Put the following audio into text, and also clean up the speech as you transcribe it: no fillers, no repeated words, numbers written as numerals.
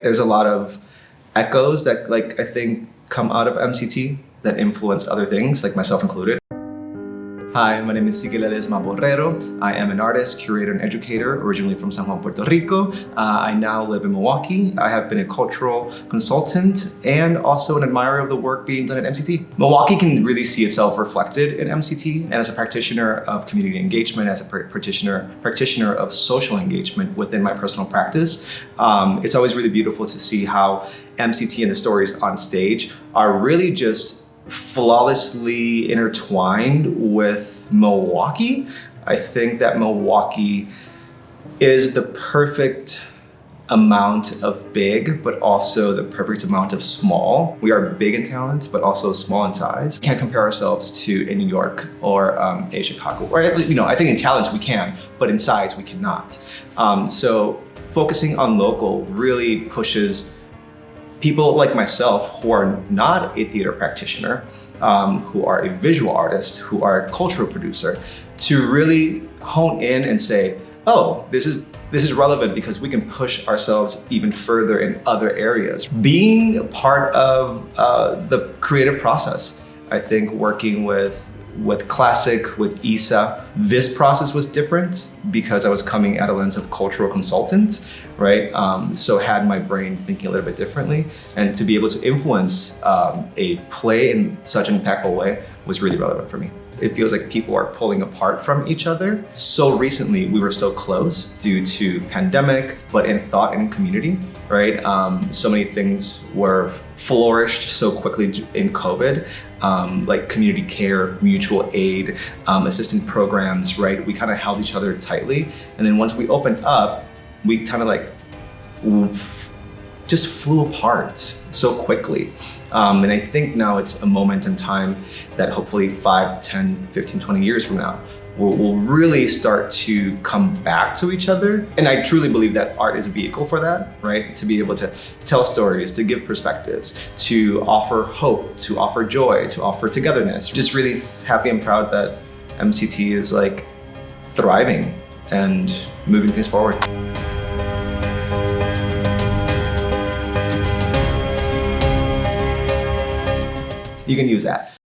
There's a lot of echoes that I think come out of MCT that influence other things, like myself included. Hi, my name is CK Ledesma Borrero. I am an artist, curator, and educator, originally from San Juan, Puerto Rico. I now live in Milwaukee. I have been a cultural consultant and also an admirer of the work being done at MCT. Milwaukee can really see itself reflected in MCT, and as a practitioner of community engagement, as a practitioner of social engagement within my personal practice, it's always really beautiful to see how MCT and the stories on stage are really just flawlessly intertwined with Milwaukee. I think that Milwaukee is the perfect amount of big, but also the perfect amount of small. We are big in talent, but also small in size. Can't compare ourselves to a New York or a Chicago, or at least, I think in talent we can, but in size we cannot. So focusing on local really pushes people like myself who are not a theater practitioner, who are a visual artist, who are a cultural producer, to really hone in and say, oh, this is relevant because we can push ourselves even further in other areas. Being part of the creative process, I think working with Classic, with ISA, this process was different because I was coming at a lens of cultural consultant, right? So had my brain thinking a little bit differently, and to be able to influence a play in such an impactful way was really relevant for me. It feels like people are pulling apart from each other. So recently we were so close due to pandemic, but in thought and community, right? So many things were flourished so quickly in COVID, like community care, mutual aid, assistant programs, right? We kind of held each other tightly. And then once we opened up, we kind of just flew apart so quickly. And I think now it's a moment in time that hopefully 5, 10, 15, 20 years from now, we'll really start to come back to each other. And I truly believe that art is a vehicle for that, right? To be able to tell stories, to give perspectives, to offer hope, to offer joy, to offer togetherness. Just really happy and proud that MCT is thriving and moving things forward. You can use that.